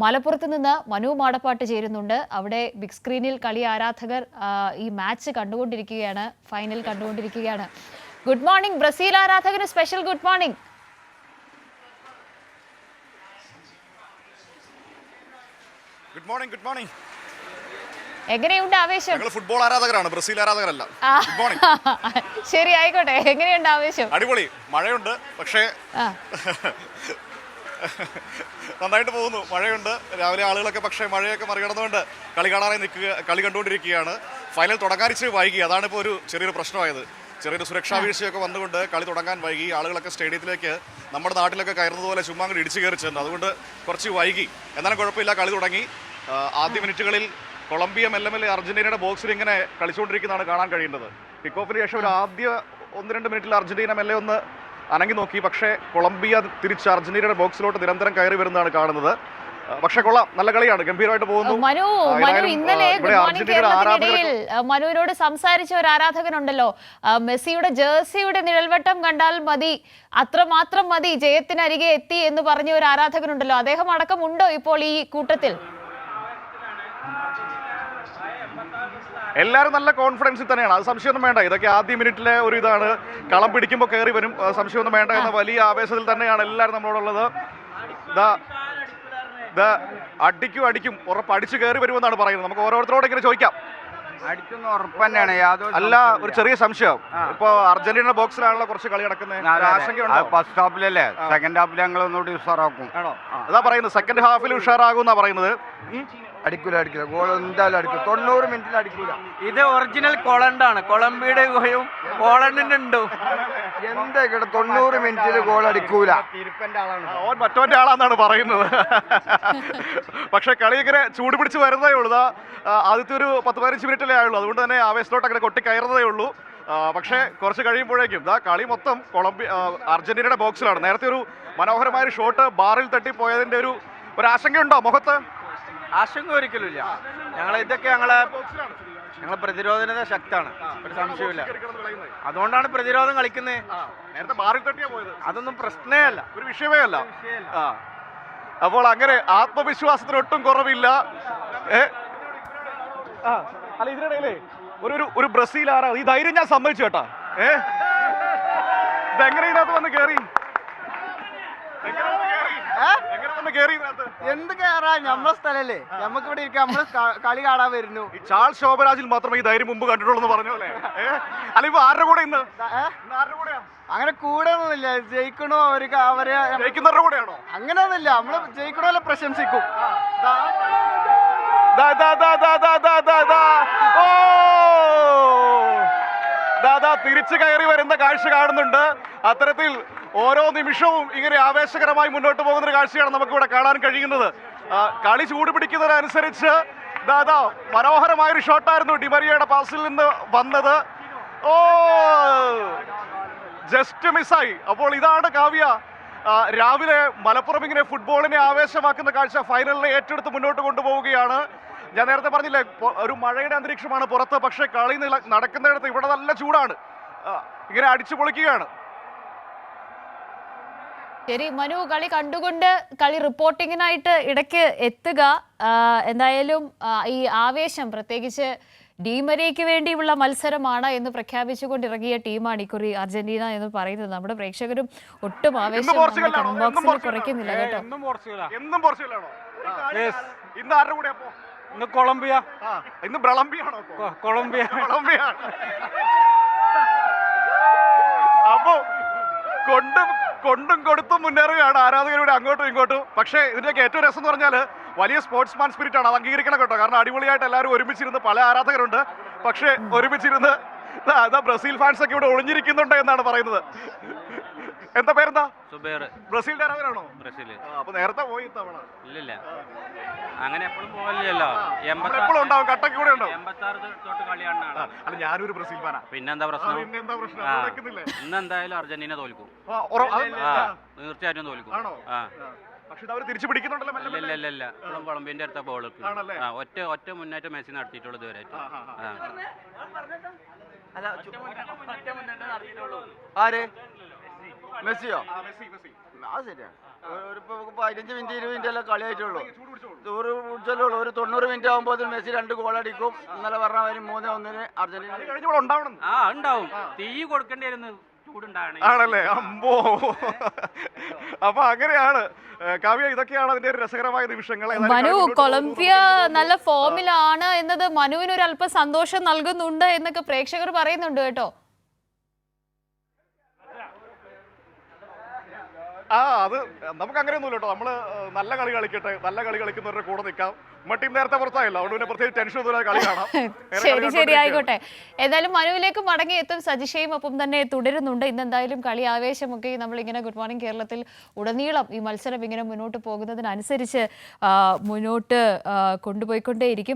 മലപ്പുറത്ത് നിന്ന് മനു മാടപ്പാട്ട് ചേരുന്നുണ്ട്. അവിടെ ബിഗ് സ്ക്രീനിൽ കളി ആരാധകർ ഈ മാച്ച് കണ്ടുകൊണ്ടിരിക്കുകയാണ്, ഫൈനൽ കണ്ടുകൊണ്ടിരിക്കുകയാണ്. ഗുഡ് മോർണിംഗ് ബ്രസീൽ ആരാധകന് special good morning. Good morning. Good morning. എങ്ങനെയുണ്ട് ആവേശം? ഫുട്ബോൾ ആരാധകരാണ്, ബ്രസീൽ ആരാധകരല്ല. Good morning. ശരി, ആയിക്കോട്ടെ. എങ്ങനെയുണ്ട് ആവേശം? അടിപൊളി. മഴയുണ്ട്, പക്ഷേ നന്നായിട്ട് പോകുന്നു. മഴയുണ്ട് രാവിലെ, ആളുകളൊക്കെ പക്ഷേ മഴയൊക്കെ മറികടന്നുകൊണ്ട് കളി കാണാനായി കളി കണ്ടുകൊണ്ടിരിക്കുകയാണ്. ഫൈനൽ തുടങ്ങാനിച്ച് വൈകി, അതാണ് ഇപ്പോൾ ഒരു ചെറിയൊരു പ്രശ്നമായത്. ചെറിയൊരു സുരക്ഷാ വീഴ്ചയൊക്കെ വന്നുകൊണ്ട് കളി തുടങ്ങാൻ വൈകി. ആളുകളൊക്കെ സ്റ്റേഡിയത്തിലേക്ക് നമ്മുടെ നാട്ടിലൊക്കെ കയറുന്നത് പോലെ ചുമ്മാ അങ്ങോട്ട് ഇടിച്ചു കയറി ചെന്നു, അതുകൊണ്ട് കുറച്ച് വൈകി. എന്നാലും കുഴപ്പമില്ല, കളി തുടങ്ങി. ആദ്യ മിനിറ്റുകളിൽ കൊളംബിയ മെല്ലെ അർജന്റീനയുടെ ബോക്സിൽ ഇങ്ങനെ കളിച്ചുകൊണ്ടിരിക്കുന്നതാണ് കാണാൻ കഴിയുന്നത്. കിക്ക് ഓഫിന് ശേഷം ഒരു ആദ്യ 1-2 മിനിറ്റിൽ അർജന്റീന മെല്ലെ ഒന്ന് അനങ്ങി നോക്കി, പക്ഷേ കൊളംബിയ തിരിച്ച് അർജന്റീനയുടെ ബോക്സിലോട്ട് നിരന്തരം കയറി വരുന്നതാണ് കാണുന്നത്. പക്ഷെ കൊള്ളാം, നല്ല കളിയാണ്, ഗംഭീരമായിട്ട് പോകുന്നു. ഇന്നലെ മനുവിനോട് സംസാരിച്ച ഒരു ആരാധകനുണ്ടല്ലോ, മെസ്സിയുടെ ജേഴ്സിയുടെ നിഴൽവട്ടം കണ്ടാൽ മതി, അത്രമാത്രം മതി, ജയത്തിനരികെ എത്തി എന്ന് പറഞ്ഞ ഒരു ആരാധകനുണ്ടല്ലോ, അദ്ദേഹം അടക്കമുണ്ടോ ഇപ്പോൾ ഈ കൂട്ടത്തിൽ? എല്ലാവരും നല്ല കോൺഫിഡൻസിൽ തന്നെയാണ്, അത് സംശയമൊന്നും വേണ്ട. ഇതൊക്കെ ആദ്യ മിനിറ്റിലെ ഒരു ഇതാണ്, കളം പിടിക്കുമ്പോൾ കയറി വരും, സംശയമൊന്നും വേണ്ട എന്ന വലിയ ആവേശത്തിൽ തന്നെയാണ് എല്ലാവരും നമ്മളോടുള്ളത്. അടിക്കും ഉറപ്പ്, അടിച്ചു കയറി വരുമെന്നാണ് പറയുന്നത്. നമുക്ക് ഓരോരുത്തരോട് ഇങ്ങനെ ചോദിക്കാം. അടിക്കുന്ന ഉറപ്പ് തന്നെയാണ്, അല്ല ഒരു ചെറിയ സംശയം. ഇപ്പൊ അർജന്റീന ബോക്സിലാണല്ലോ കുറച്ച് കളി നടക്കുന്നത്, ആശങ്കയുണ്ടോ? ഫസ്റ്റ് ഹാഫിലല്ലേ, സെക്കൻഡ് ഹാഫിൽ ഞങ്ങൾ ഒന്നുകൂടി ഉഷാറാക്കും. ആണോ? അതാ പറയുന്നത്, സെക്കൻഡ് ഹാഫിൽ ഉഷാറാകും എന്നാ പറയുന്നത്. അടിക്കൂല ഗോൾ എന്തായാലും അടിക്കും, 90 മിനിറ്റിൽ അടിക്കൂല. ഇത് ഒറിജിനൽ കൊളണ്ടാണ്, കൊളംബിയുടെ ഗോയും പോളണ്ടിന്റെ ഉണ്ടോ എന്താ 90 മിനിറ്റിൽ ഗോൾ അടിക്കൂല. ഓൻ മറ്റോന്റെ ആളാന്നാണ് പറയുന്നത്. പക്ഷെ കളി ഇങ്ങനെ ചൂട് പിടിച്ച് വരുന്നതേ ഉള്ളൂ. ആദ്യത്തെ ഒരു 10-15 മിനിറ്റല്ലേ ആയുള്ളൂ, അതുകൊണ്ട് തന്നെ ആവേശത്തോട്ട് അങ്ങനെ കൊട്ടി കയറുന്നതേ ഉള്ളൂ. പക്ഷേ കുറച്ച് കഴിയുമ്പോഴേക്കും കളി മൊത്തം അർജന്റീനയുടെ ബോക്സിലാണ്. നേരത്തെ ഒരു മനോഹരമായ ഷോട്ട് ബാറിൽ തട്ടിപ്പോയതിന്റെ ഒരു ആശങ്കയുണ്ടോ മുഖത്ത്? ആശങ്ക ഒരിക്കലും ഇല്ല. ഞങ്ങളെ പ്രതിരോധന ശക്തമാണ്, ഒരു സംശയമില്ല. അതുകൊണ്ടാണ് പ്രതിരോധം കളിക്കുന്നത്. നേരത്തെ ബാറിൽ തട്ടിയാ പോയത്, അതൊന്നും പ്രശ്നമേ അല്ല, ഒരു വിഷയമേ അല്ല. അപ്പോൾ അങ്ങനെ ആത്മവിശ്വാസത്തിന് ഒട്ടും കുറവില്ല. അല്ല, ഇതിനിടയിലേ ഒരു ബ്രസീൽ ഈ ധൈര്യം ഞാൻ സമ്മതിച്ചു കേട്ടാ. ഇതെങ്ങനെ ഇതിനകത്ത് വന്ന് കയറി? എന്ത് കയറാ, നമ്മളെ സ്ഥലല്ലേ, നമുക്ക് ഇവിടെ ഇരിക്കാം, നമ്മള് കളി കാണാൻ വരുന്നു. ഈ ചാൾസ് ശോഭരാജിൽ മാത്രമേ ഈ ധൈര്യം മുമ്പ് കണ്ടിട്ടുള്ളൂ പറഞ്ഞു അല്ലേ? അല്ല, ഇപ്പൊ ആരുടെ കൂടെ ഇന്ന്? അങ്ങനെ കൂടെ ഒന്നുമില്ല, ജയിക്കണോ അവരെ ജയിക്കുന്നവരുടെ കൂടെയാണോ? അങ്ങനെ ഒന്നുമില്ല, നമ്മള് ജയിക്കണോലെ പ്രശംസിക്കും. തിരിച്ചു കയറി വരുന്ന കാഴ്ച കാണുന്നുണ്ട്. അത്തരത്തിൽ ഓരോ നിമിഷവും ഇങ്ങനെ ആവേശകരമായി മുന്നോട്ട് പോകുന്ന ഒരു കാഴ്ചയാണ് നമുക്കിവിടെ കാണാൻ കഴിയുന്നത്. കളി ചൂട് പിടിക്കുന്നതിനനുസരിച്ച് മനോഹരമായൊരു ഷോട്ടായിരുന്നു ഡിമരിയയുടെ പാസിൽ നിന്ന് വന്നത്. ജസ്റ്റ് മിസ്സായി. അപ്പോൾ ഇതാണ് കാവ്യ, രാവിലെ മലപ്പുറം ഇങ്ങനെ ഫുട്ബോളിനെ ആവേശമാക്കുന്ന കാഴ്ച ഫൈനലിനെ ഏറ്റെടുത്ത് മുന്നോട്ട് കൊണ്ടുപോവുകയാണ്. ഞാൻ നേരത്തെ പറഞ്ഞില്ലേ, ഒരു മഴയുടെ അന്തരീക്ഷമാണ് പുറത്ത്, പക്ഷേ കളി നടക്കുന്നിടത്ത് ഇവിടെ നല്ല ചൂടാണ്, ഇങ്ങനെ അടിച്ചു പൊളിക്കുകയാണ്. ശരി മനു, കളി കണ്ടുകൊണ്ട് കളി റിപ്പോർട്ടിങ്ങിനായിട്ട് ഇടയ്ക്ക് എത്തുക. എന്തായാലും ഈ ആവേശം, പ്രത്യേകിച്ച് ഡിമരിയയ്ക്ക് വേണ്ടിയുള്ള മത്സരമാണ് എന്ന് പ്രഖ്യാപിച്ചുകൊണ്ട് ഇറങ്ങിയ ടീമാണ് ഇക്കുറി അർജന്റീന എന്ന് പറയുന്നത്. നമ്മുടെ പ്രേക്ഷകരും ഒട്ടും ആവേശം ബോക്സിൽ കുറയ്ക്കുന്നില്ല കേട്ടോ. ഇന്ന് കൊളംബിയ, ഇന്ന് ബ്രളംബിയാണോ? കൊളംബിയ. അപ്പോ കൊണ്ടും കൊടുത്തും മുന്നേറുകയാണ് ആരാധകരുടെ അങ്ങോട്ടും ഇങ്ങോട്ടും. പക്ഷേ ഇതിന്റെയൊക്കെ ഏറ്റവും രസം എന്ന് പറഞ്ഞാൽ വലിയ സ്പോർട്സ്മാൻ സ്പിരിറ്റ് ആണ്, അത് അംഗീകരിക്കണം കേട്ടോ. കാരണം അടിപൊളിയായിട്ട് എല്ലാവരും ഒരുമിച്ചിരുന്ന്, പല ആരാധകരുണ്ട്, പക്ഷേ ഒരുമിച്ചിരുന്ന് ബ്രസീൽ ഫാൻസ് ഒക്കെ ഇവിടെ ഒളിഞ്ഞിരിക്കുന്നുണ്ട് എന്നാണ് പറയുന്നത്. എന്താ പേരെന്താ? ബ്രസീലിന്റെ ആരാധകരാണോ? അപ്പൊ നേരത്തെ പോയി തവണ? ഇല്ലില്ല, അങ്ങനെ എപ്പോഴും പോകില്ലല്ലോ, എപ്പോഴും ഉണ്ടാവും, കട്ടക്ക് കൂടെ ഉണ്ടാവും. 86 തൊട്ട് കളിയാണ്. അല്ല, ഞാനൊരു ബ്രസീൽ ഫാനാ. പിന്നെന്താ പ്രശ്നം? ഇന്ന് എന്തായാലും അർജന്റീന തോൽക്കും, തീർച്ചയായിട്ടും തോൽക്കും. പക്ഷെ അവർ തിരിച്ചു പിടിക്കുന്നുണ്ടല്ലോ. ഇല്ല, ഇപ്പോഴും കൊളംബിയന്റെ അടുത്ത ബോൾ ഒറ്റ മുന്നേറ്റം മെസ്സി നടത്തിയിട്ടുള്ളത് ഇതുവരെ. ആര്? മെസ്സിയോ? അത് ശരിയാണ്. ഒരു 15 മിനിറ്റ് 20 മിനിറ്റ് എല്ലാം കളിയായിട്ടുള്ളൂ. ചൂട് പിടിച്ചല്ലേ ഉള്ളൂ. ഒരു 90 മിനിറ്റ് ആകുമ്പോൾ മെസ്സി 2 ഗോൾ അടിക്കും. ഇന്നലെ പറഞ്ഞ മാതിരി 3-1 അർജന്റീന ഉണ്ടാവണം ആ ഉണ്ടാവും. തീ കൊടുക്കേണ്ടി വരുന്നു ചൂടുണ്ടാകണേ. ആണല്ലേ? അമ്പോ. അപ്പൊ അങ്ങനെയാണ് കാവ്യ, ഇതൊക്കെയാണ് അതിന്റെ ഒരു രസകരമായ നിമിഷങ്ങൾ. മനു, കൊളംബിയ നല്ല ഫോമിലാണ് എന്നത് മനുവിന് ഒരു അല്പം സന്തോഷം നൽകുന്നുണ്ട് എന്നൊക്കെ പ്രേക്ഷകർ പറയുന്നുണ്ട് കേട്ടോ. അത് നമുക്ക് അങ്ങനെയൊന്നുമില്ല കേട്ടോ. നമ്മള് നല്ല കളി കളിക്കട്ടെ, നല്ല കളി കളിക്കുന്നവരുടെ കൂടെ നിൽക്കാം. നമ്മുടെ ടീം നേരത്തെ പുറത്തായല്ലോ, അതുകൊണ്ട് പിന്നെ പ്രത്യേകിച്ച് ടെൻഷൻ ഒന്നും കളി കാണാം. ശരി ആയിക്കോട്ടെ. ഏതായാലും മനുവിലേക്ക് മടങ്ങി എത്തും. സജിഷയും ഒപ്പം തന്നെ തുടരുന്നുണ്ട്. ഇന്ന് എന്തായാലും കളി ആവേശമൊക്കെ നമ്മളിങ്ങനെ ഗുഡ് മോർണിംഗ് കേരളത്തിൽ ഉടനീളം ഈ മത്സരം ഇങ്ങനെ മുന്നോട്ട് പോകുന്നതിനനുസരിച്ച് മുന്നോട്ട് കൊണ്ടുപോയിക്കൊണ്ടേയിരിക്കും.